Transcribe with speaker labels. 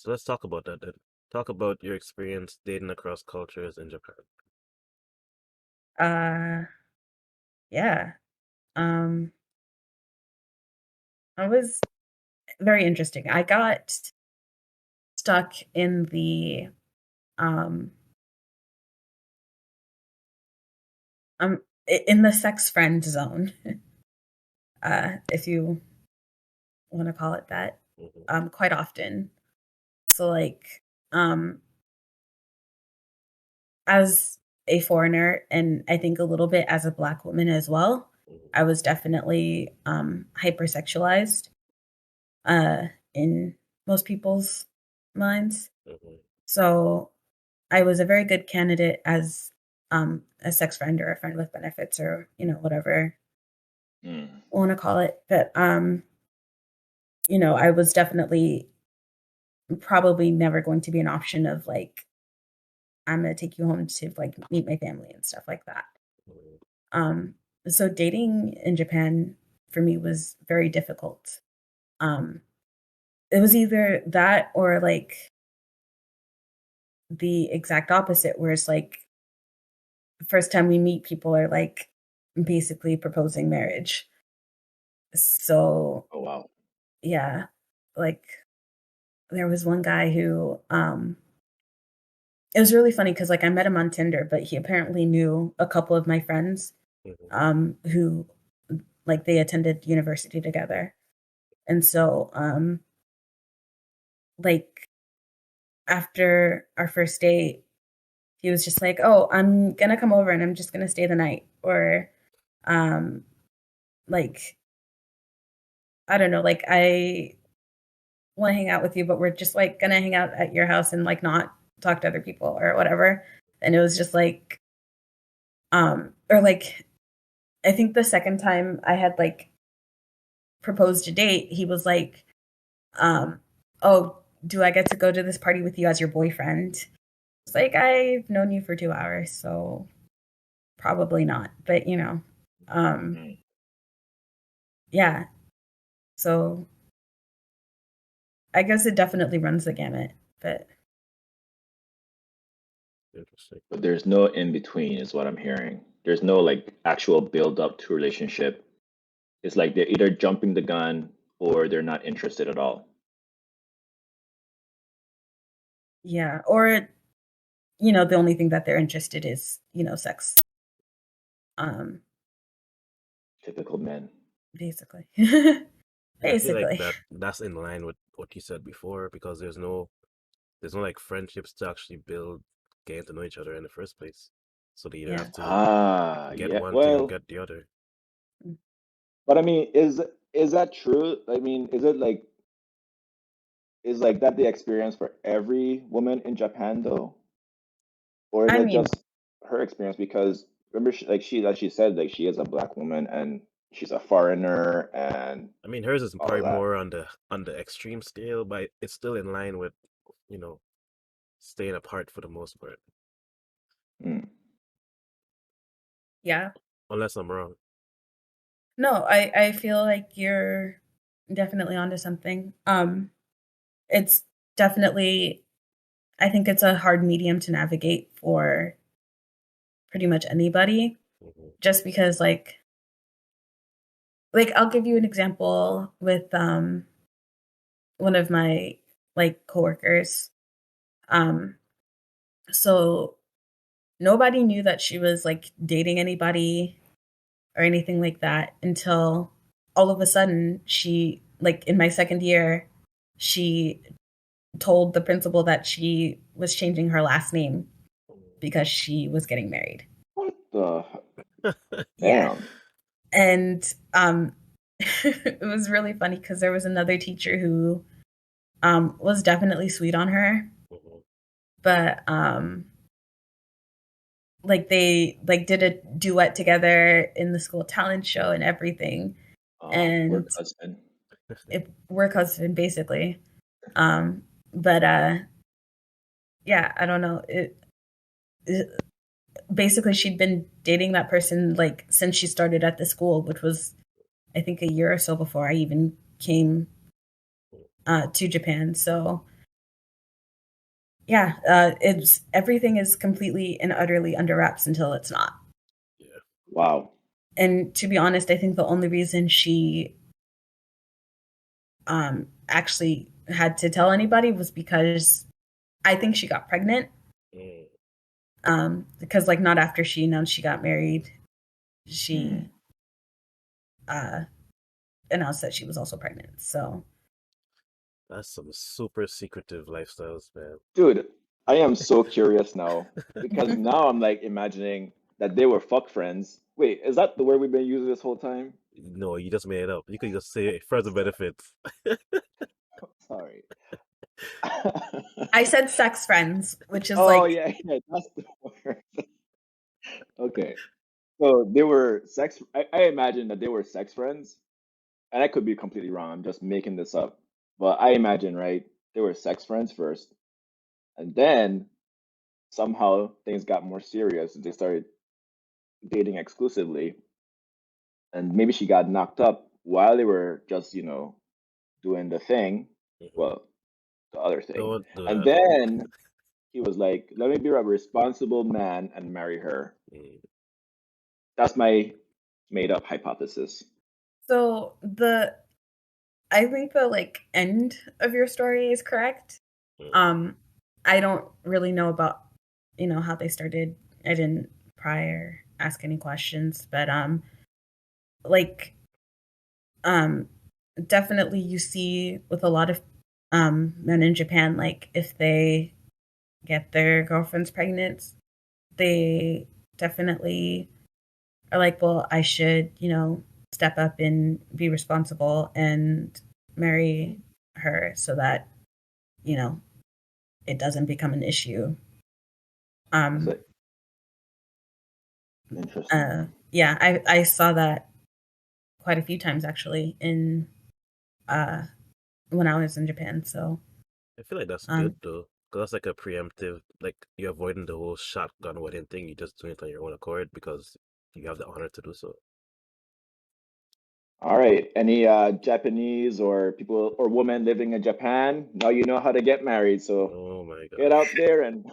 Speaker 1: So let's talk about that then. Talk about your experience dating across cultures in Japan.
Speaker 2: Uh, yeah. Um, it was very interesting. I got stuck in um, in the sex friend zone, if you want to call it that,
Speaker 1: Hmm.
Speaker 2: quite often. So, like, um, as a foreigner, and I think a little bit as a Black woman as well,
Speaker 1: Hmm.
Speaker 2: I was definitely hypersexualized uh, in most people's minds.
Speaker 1: Hmm.
Speaker 2: So I was a very good candidate as a sex friend or a friend with benefits or whatever
Speaker 3: Mm.
Speaker 2: you want to call it. But I was definitely probably never going to be an option of like I'm gonna take you home to like meet my family and stuff like that. Um, so dating in Japan for me was very difficult. Um, it was either that or like the exact opposite, where it's like the first time we meet, people are like basically proposing marriage. So
Speaker 3: Oh wow.
Speaker 2: yeah, like there was one guy who it was really funny because like I met him on Tinder, but he apparently knew a couple of my friends
Speaker 1: Hmm.
Speaker 2: who like they attended university together. And so like after our first date, he was just like, "Oh, I'm gonna come over and I'm just gonna stay the night," or um like I don't know, like I want to hang out with you, but we're just like gonna hang out at your house and like not talk to other people or whatever. And it was just like, or like I think the second time I had like proposed a date, he was like, oh, do I get to go to this party with you as your boyfriend? It's like I've known you for 2 hours, so probably not. But um,
Speaker 3: Mm.
Speaker 2: yeah. So I guess it definitely runs the gamut. But
Speaker 1: Interesting.
Speaker 3: But there's no in between, is what I'm hearing. There's no like actual build up to relationship. It's like they're either jumping the gun or they're not interested at all.
Speaker 2: yeah, or the only thing that they're interested is, sex. Um,
Speaker 3: Typical men.
Speaker 2: basically.
Speaker 1: And I feel like
Speaker 2: Basically.
Speaker 1: that's in line with what you said before because there's no like friendships to actually build getting to know each other in the first place. So they either
Speaker 2: Yeah.
Speaker 1: have to
Speaker 3: Ah,
Speaker 1: get
Speaker 3: yeah.
Speaker 1: one thing or
Speaker 3: Well,
Speaker 1: get the other.
Speaker 2: Mm.
Speaker 3: but I mean, is that true? I mean, is it like is like that the experience for every woman in Japan though? Or is
Speaker 2: I
Speaker 3: it
Speaker 2: mean,
Speaker 3: just her experience? Because remember, she said, like she is a black woman and she's a foreigner and
Speaker 1: I mean, hers is
Speaker 3: all of
Speaker 1: probably
Speaker 3: that.
Speaker 1: more on the extreme scale, but it's still in line with, you know, staying apart for the most part.
Speaker 3: Mm.
Speaker 2: yeah.
Speaker 1: Unless I'm wrong.
Speaker 2: No, I feel like you're definitely onto something. It's definitely I think it's a hard medium to navigate for pretty much anybody
Speaker 1: Hmm.
Speaker 2: just because like I'll give you an example with one of my like coworkers. Um so nobody knew that she was like dating anybody or anything like that until all of a sudden she like in my second year she told the principal that she was changing her last name because she was getting married.
Speaker 3: What the
Speaker 2: Yeah.
Speaker 3: damn?
Speaker 2: And it was really funny because there was another teacher who was definitely sweet on her,
Speaker 1: Hmm.
Speaker 2: but like they like did a duet together in the school talent show and everything.
Speaker 3: Work
Speaker 2: And
Speaker 3: husband.
Speaker 2: it work husband basically. Um but yeah, I don't know. It basically she'd been dating that person like since she started at the school, which was I think a year or so before I even came to Japan. So it's everything is completely and utterly under wraps until it's not.
Speaker 1: Yeah.
Speaker 3: Wow.
Speaker 2: And to be honest, I think the only reason she actually had to tell anybody was because I think she got pregnant. Because like not after she announced she got married, she announced that she was also pregnant. So
Speaker 1: That's some super secretive lifestyles, man.
Speaker 3: Dude, I am so curious now because now I'm like imagining that they were fuck friends. Wait, is that the word we've been using this whole time?
Speaker 1: No, you just made it up. You could just say friends with benefits.
Speaker 3: Sorry.
Speaker 2: I said sex friends, which is
Speaker 3: Oh
Speaker 2: like
Speaker 3: yeah, that's the word. Okay. So they were sex. I imagine that they were sex friends, and I could be completely wrong. I'm just making this up. But I imagine, right? They were sex friends first, and then somehow things got more serious. They started dating exclusively, and maybe she got knocked up while they were just, doing the thing. Well, the other thing.
Speaker 1: Don't do
Speaker 3: And
Speaker 1: that.
Speaker 3: then he was like, "Let me be a responsible man and marry her." That's my made up hypothesis.
Speaker 2: so I think the like end of your story is correct. I don't really know about how they started. I didn't prior ask any questions, but like um definitely you see with a lot of men in Japan, like if they get their girlfriends pregnant, they definitely are like, well, I should, step up and be responsible and marry her so that, it doesn't become an issue.
Speaker 3: That's it. Interesting.
Speaker 2: Yeah, I saw that quite a few times actually in when I was in Japan. So
Speaker 1: I feel like that's good though, because that's like a preemptive, like you're avoiding the whole shotgun wedding thing. You just do it on your own accord because you have the honor to do so.
Speaker 3: All right. Any Japanese or people or women living in Japan? Now you know how to get married. So
Speaker 1: Oh my
Speaker 3: get
Speaker 1: gosh.
Speaker 3: out there and